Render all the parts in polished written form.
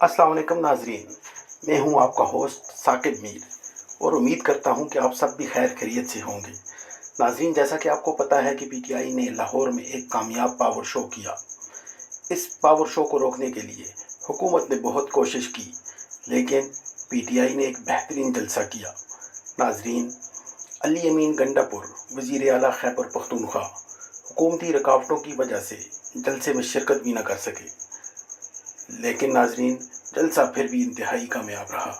अस्सलाम वालेकुम नाजरीन, मैं हूं आपका होस्ट साकिब मीर और उम्मीद करता हूं कि आप सब भी खैर खैरियत से होंगे। नाजरीन, जैसा कि आपको पता है कि पीटीआई ने लाहौर में एक कामयाब पावर शो किया। इस पावर शो को रोकने के लिए हुकूमत ने बहुत कोशिश की, लेकिन पीटीआई ने एक बेहतरीन जलसा किया। नाजरीन, अली अमीन गंडापुर वज़ीर आला खैबर पख्तूनख्वा हुकूमती रुकावटों की वजह से जलसे में शिरकत भी न कर सके, लेकिन नाजरीन जलसा फिर भी इंतहाई कामयाब रहा।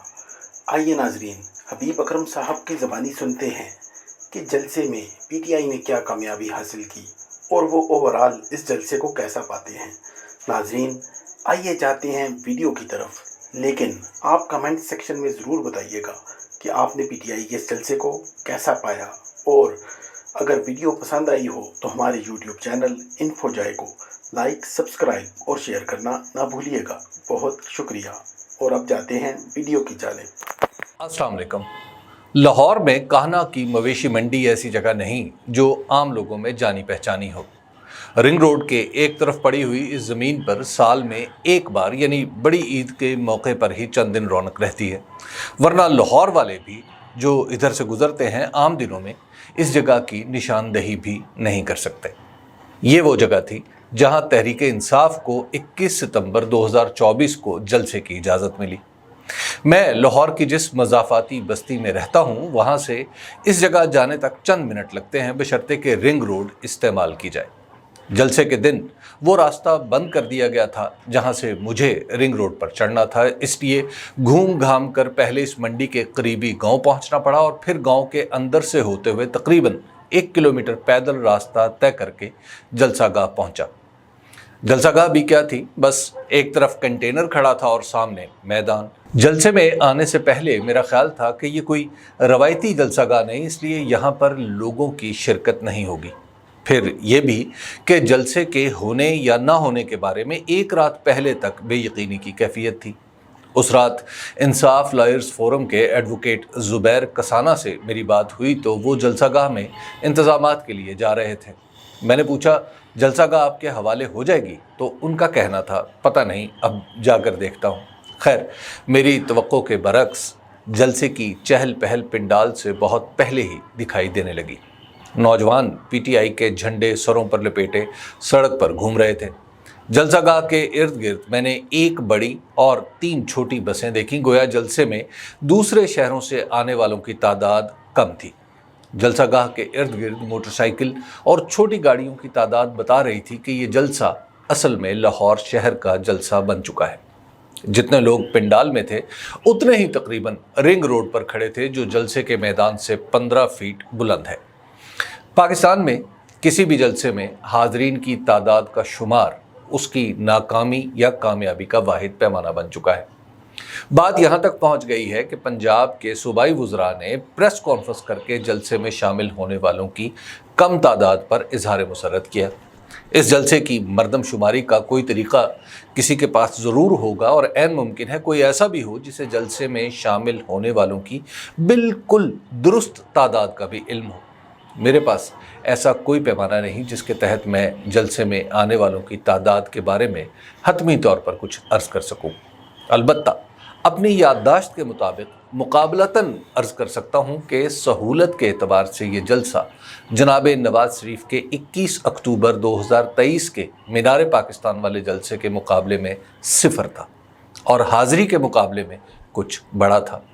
आइए नाजरीन, हबीब अकरम साहब की ज़बानी सुनते हैं कि जलसे में पीटीआई ने क्या कामयाबी हासिल की और वो ओवरऑल इस जलसे को कैसा पाते हैं। नाजरीन, आइए जाते हैं वीडियो की तरफ, लेकिन आप कमेंट सेक्शन में ज़रूर बताइएगा कि आपने पीटीआई के इस जलसे को कैसा पाया, और अगर वीडियो पसंद आई हो तो हमारे यूट्यूब चैनल इन्फोजाय को लाइक, सब्सक्राइब और शेयर करना ना भूलिएगा। बहुत शुक्रिया। और अब जाते हैं वीडियो की जानिब। अस्सलाम वालेकुम। लाहौर में कान्हा की मवेशी मंडी ऐसी जगह नहीं जो आम लोगों में जानी पहचानी हो। रिंग रोड के एक तरफ पड़ी हुई इस ज़मीन पर साल में एक बार यानी बड़ी ईद के मौके पर ही चंद दिन रौनक रहती है, वरना लाहौर वाले भी जो इधर से गुजरते हैं आम दिनों में इस जगह की निशानदही भी नहीं कर सकते। ये वो जगह थी जहां तहरीक इंसाफ को 21 सितंबर 2024 को जलसे की इजाज़त मिली। मैं लाहौर की जिस मज़ाफ़ाती बस्ती में रहता हूँ वहाँ से इस जगह जाने तक चंद मिनट लगते हैं, बशर्ते कि रिंग रोड इस्तेमाल की जाए। जलसे के दिन वो रास्ता बंद कर दिया गया था जहाँ से मुझे रिंग रोड पर चढ़ना था, इसलिए घूम घाम कर पहले इस मंडी के करीबी गांव पहुँचना पड़ा और फिर गांव के अंदर से होते हुए तकरीबन 1 किलोमीटर पैदल रास्ता तय करके जलसागाह पहुँचा। जलसागाह भी क्या थी, बस एक तरफ कंटेनर खड़ा था और सामने मैदान। जलसे में आने से पहले मेरा ख्याल था कि ये कोई रवायती जलसागाह नहीं, इसलिए यहाँ पर लोगों की शिरकत नहीं होगी। फिर ये भी कि जलसे के होने या ना होने के बारे में एक रात पहले तक बेयकीनी की कैफियत थी। उस रात इंसाफ लॉयर्स फोरम के एडवोकेट ज़ुबैर कसाना से मेरी बात हुई तो वो जलसागाह में इंतज़ामात के लिए जा रहे थे। मैंने पूछा, जलसागाह आपके हवाले हो जाएगी? तो उनका कहना था, पता नहीं, अब जाकर देखता हूँ। खैर, मेरी तवक्को के बरक्स जलसे की चहल पहल पिंडाल से बहुत पहले ही दिखाई देने लगी। नौजवान पीटीआई के झंडे सरों पर लपेटे सड़क पर घूम रहे थे। जलसागाह के इर्द गिर्द मैंने एक बड़ी और 3 छोटी बसें देखीं, गोया जलसे में दूसरे शहरों से आने वालों की तादाद कम थी। जलसागाह के इर्द गिर्द मोटरसाइकिल और छोटी गाड़ियों की तादाद बता रही थी कि ये जलसा असल में लाहौर शहर का जलसा बन चुका है। जितने लोग पिंडाल में थे उतने ही तकरीबन रिंग रोड पर खड़े थे, जो जलसे के मैदान से 15 फीट बुलंद है। पाकिस्तान में किसी भी जलसे में हाजरीन की तादाद का शुमार उसकी नाकामी या कामयाबी का वाहिद पैमाना बन चुका है। बात यहाँ तक पहुँच गई है कि पंजाब के सूबाई वुज़रा ने प्रेस कॉन्फ्रेंस करके जलसे में शामिल होने वालों की कम तादाद पर इजहार मुसर्रत किया। इस जलसे की मरदमशुमारी का कोई तरीका किसी के पास ज़रूर होगा और ऐन मुमकिन है कोई ऐसा भी हो जिसे जलसे में शामिल होने वालों की बिल्कुल दुरुस्त तादाद का भी इल्म हो। मेरे पास ऐसा कोई पैमाना नहीं जिसके तहत मैं जलसे में आने वालों की तादाद के बारे में हतमी तौर पर कुछ अर्ज़ कर सकूं। अलबत्ता अपनी याददाश्त के मुताबिक मुकाबलतन अर्ज़ कर सकता हूं कि सहूलत के एतबार से ये जलसा जनाब नवाज शरीफ के 21 अक्टूबर 2023 के मीनार पाकिस्तान वाले जलसे के मुकाबले में सिफर था और हाज़री के मुकाबले में कुछ बड़ा था।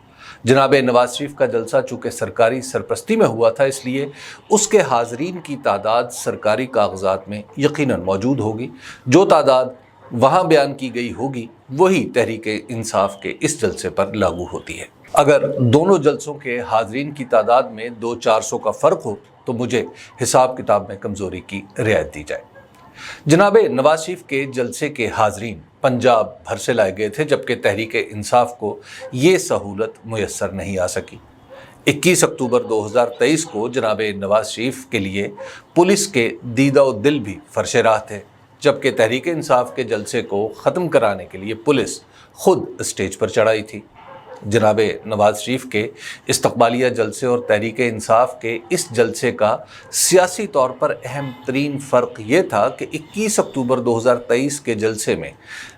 जनाब नवाज शरीफ का जलसा चूँकि सरकारी सरपरस्ती में हुआ था, इसलिए उसके हाज़रीन की तादाद सरकारी कागजात में यकीनन मौजूद होगी। जो तादाद वहाँ बयान की गई होगी वही तहरीक इंसाफ के इस जलसे पर लागू होती है। अगर दोनों जलसों के हाज़रीन की तादाद में 200-400 का फ़र्क हो तो मुझे हिसाब किताब में कमज़ोरी की रियायत दी जाए। जनाब नवाज शरीफ के जलसे के हाज़रीन पंजाब भर से लाए गए थे, जबकि तहरीक इंसाफ को ये सहूलत मुयस्सर नहीं आ सकी। 21 अक्टूबर 2023 को जनाब नवाज शरीफ के लिए पुलिस के दीदा दिल भी फर्श राह थे, जबकि तहरीक इंसाफ के जलसे को ख़त्म कराने के लिए पुलिस खुद स्टेज पर चढ़ाई थी। जनाब नवाज शरीफ के इस्तकबालिया जलसे और तहरीक इंसाफ के इस जलसे का सियासी तौर पर अहम तरीन फ़र्क ये था कि 21 अक्टूबर 2023 के जलसे में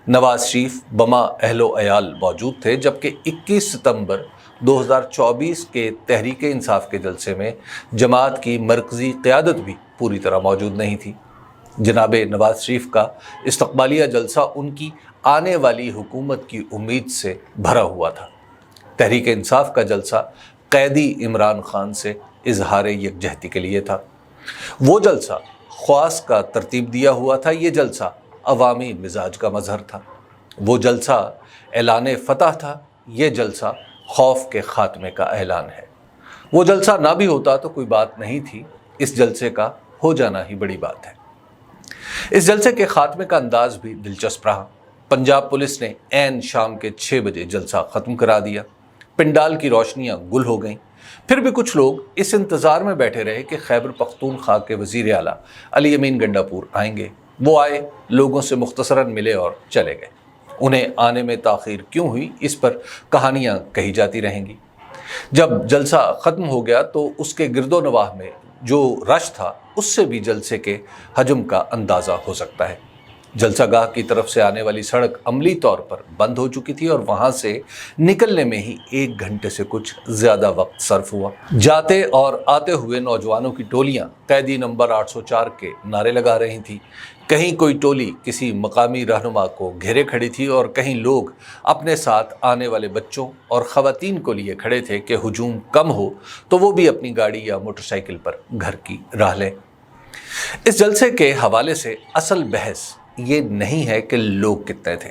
नवाज शरीफ बमा अहलो अयाल मौजूद थे, जबकि 21 सितंबर 2024 के तहरीक इंसाफ के जलसे में जमात की मरकज़ी क़यादत भी पूरी तरह मौजूद नहीं थी। जनाब नवाज शरीफ का इस्तकबालिया जलसा उनकी आने वाली हुकूमत की उम्मीद से भरा हुआ था। तहरीक इंसाफ का जलसा कैदी इमरान खान से इजहार यकजहती के लिए था। वो जलसा ख्वास का तरतीब दिया हुआ था। ये जलसा अवामी मिजाज का मजहर था। वो जलसा ऐलान फ़तह था। ये जलसा खौफ के ख़ात्मे का ऐलान है। वो जलसा ना भी होता तो कोई बात नहीं थी, इस जलसे का हो जाना ही बड़ी बात है। इस जलसे के ख़ात्मे का अंदाज भी दिलचस्प रहा। पंजाब पुलिस ने ऐन शाम के 6 बजे जलसा ख़त्म करा दिया। पिंडाल की रोशनियां गुल हो गईं। फिर भी कुछ लोग इस इंतज़ार में बैठे रहे कि खैबर पख्तूनख्वा के वज़ीर आला अली अमीन गंडापुर आएंगे। वो आए, लोगों से मुख्तसरन मिले और चले गए। उन्हें आने में ताख़ीर क्यों हुई, इस पर कहानियाँ कही जाती रहेंगी। जब जलसा ख़त्म हो गया तो उसके गिरदो नवाह में जो रश था, उससे भी जलसे के हजम का अंदाज़ा हो सकता है। जलसागाह की तरफ से आने वाली सड़क अमली तौर पर बंद हो चुकी थी और वहाँ से निकलने में ही 1 घंटे से कुछ ज़्यादा वक्त सर्फ हुआ। जाते और आते हुए नौजवानों की टोलियाँ कैदी नंबर 804 के नारे लगा रही थीं। कहीं कोई टोली किसी मकामी रहनुमा को घेरे खड़ी थी और कहीं लोग अपने साथ आने वाले बच्चों और ख़वातीन को लिए खड़े थे कि हुजूम कम हो तो वो भी अपनी गाड़ी या मोटरसाइकिल पर घर की राह लें। इस जलसे के हवाले से असल बहस ये नहीं है कि लोग कितने थे।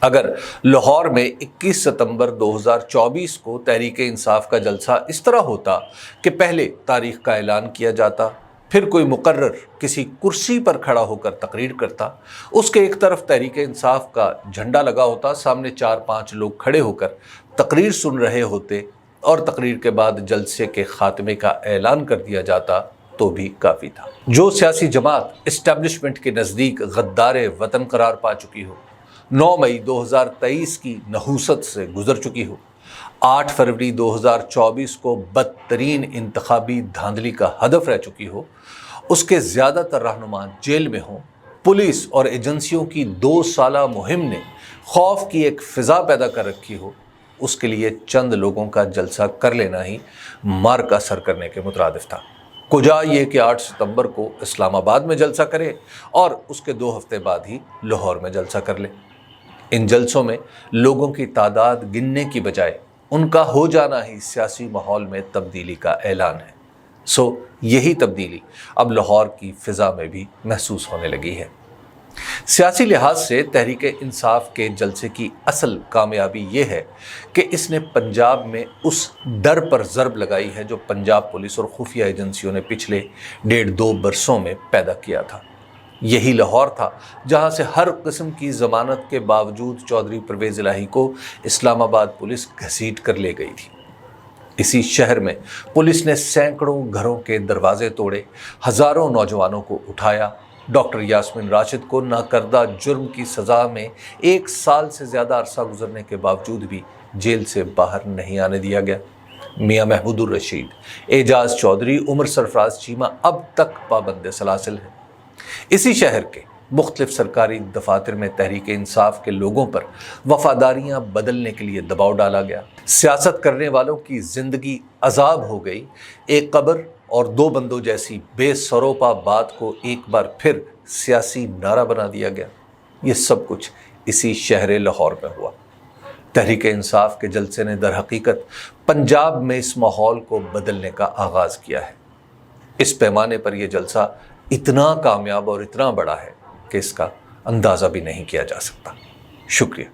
अगर लाहौर में 21 सितंबर 2024 को तहरीक इंसाफ का जलसा इस तरह होता कि पहले तारीख का ऐलान किया जाता, फिर कोई मुकर्रर किसी कुर्सी पर खड़ा होकर तकरीर करता, उसके एक तरफ तहरीक इंसाफ का झंडा लगा होता, सामने 4-5 लोग खड़े होकर तकरीर सुन रहे होते और तकरीर के बाद जलसे के ख़ात्मे का ऐलान कर दिया जाता तो भी काफ़ी था। जो सियासी जमात इस्टेब्लिशमेंट के नज़दीक गद्दारे वतन करार पा चुकी हो, 9 मई 2023 की नहूसत से गुजर चुकी हो, 8 फरवरी 2024 को बदतरीन इंतखाबी धांधली का हदफ रह चुकी हो, उसके ज़्यादातर रहनुमा जेल में हों, पुलिस और एजेंसियों की 2 साला मुहिम ने खौफ की एक फ़िज़ा पैदा कर रखी हो, उसके लिए चंद लोगों का जलसा कर लेना ही मार का सर करने के मुतरादिफ था। कुजा ये कि 8 सितंबर को इस्लामाबाद में जलसा करे और उसके 2 हफ्ते बाद ही लाहौर में जलसा कर ले। इन जलसों में लोगों की तादाद गिनने की बजाय उनका हो जाना ही सियासी माहौल में तब्दीली का ऐलान है। यही तब्दीली अब लाहौर की फ़िज़ा में भी महसूस होने लगी है। सियासी लिहाज से तहरीक इंसाफ के जलसे की असल कामयाबी ये है कि इसने पंजाब में उस डर पर ज़रब लगाई है जो पंजाब पुलिस और खुफिया एजेंसियों ने पिछले 1.5-2 बरसों में पैदा किया था। यही लाहौर था जहां से हर किस्म की ज़मानत के बावजूद चौधरी परवेज़ इलाही को इस्लामाबाद पुलिस घसीट कर ले गई थी। इसी शहर में पुलिस ने सैकड़ों घरों के दरवाजे तोड़े, हज़ारों नौजवानों को उठाया। डॉक्टर यास्मीन राशिद को नाकर्दा जुर्म की सज़ा में 1 साल से ज़्यादा अरसा गुजरने के बावजूद भी जेल से बाहर नहीं आने दिया गया। मियाँ महमूदुर रशीद, एजाज चौधरी, उमर सरफराज चीमा अब तक पाबंद सलासिल हैं। इसी शहर के मुख्तलिफ सरकारी दफातर में तहरीक इंसाफ के लोगों पर वफादारियाँ बदलने के लिए दबाव डाला गया। सियासत करने वालों की ज़िंदगी अजाब हो गई। एक कब्र और 2 बंदों जैसी बेसरोपा बात को एक बार फिर सियासी नारा बना दिया गया। ये सब कुछ इसी शहर लाहौर में हुआ। तहरीक इंसाफ के जलसे ने दर हकीकत पंजाब में इस माहौल को बदलने का आगाज़ किया है। इस पैमाने पर यह जलसा इतना कामयाब और इतना बड़ा है कि इसका अंदाज़ा भी नहीं किया जा सकता। शुक्रिया।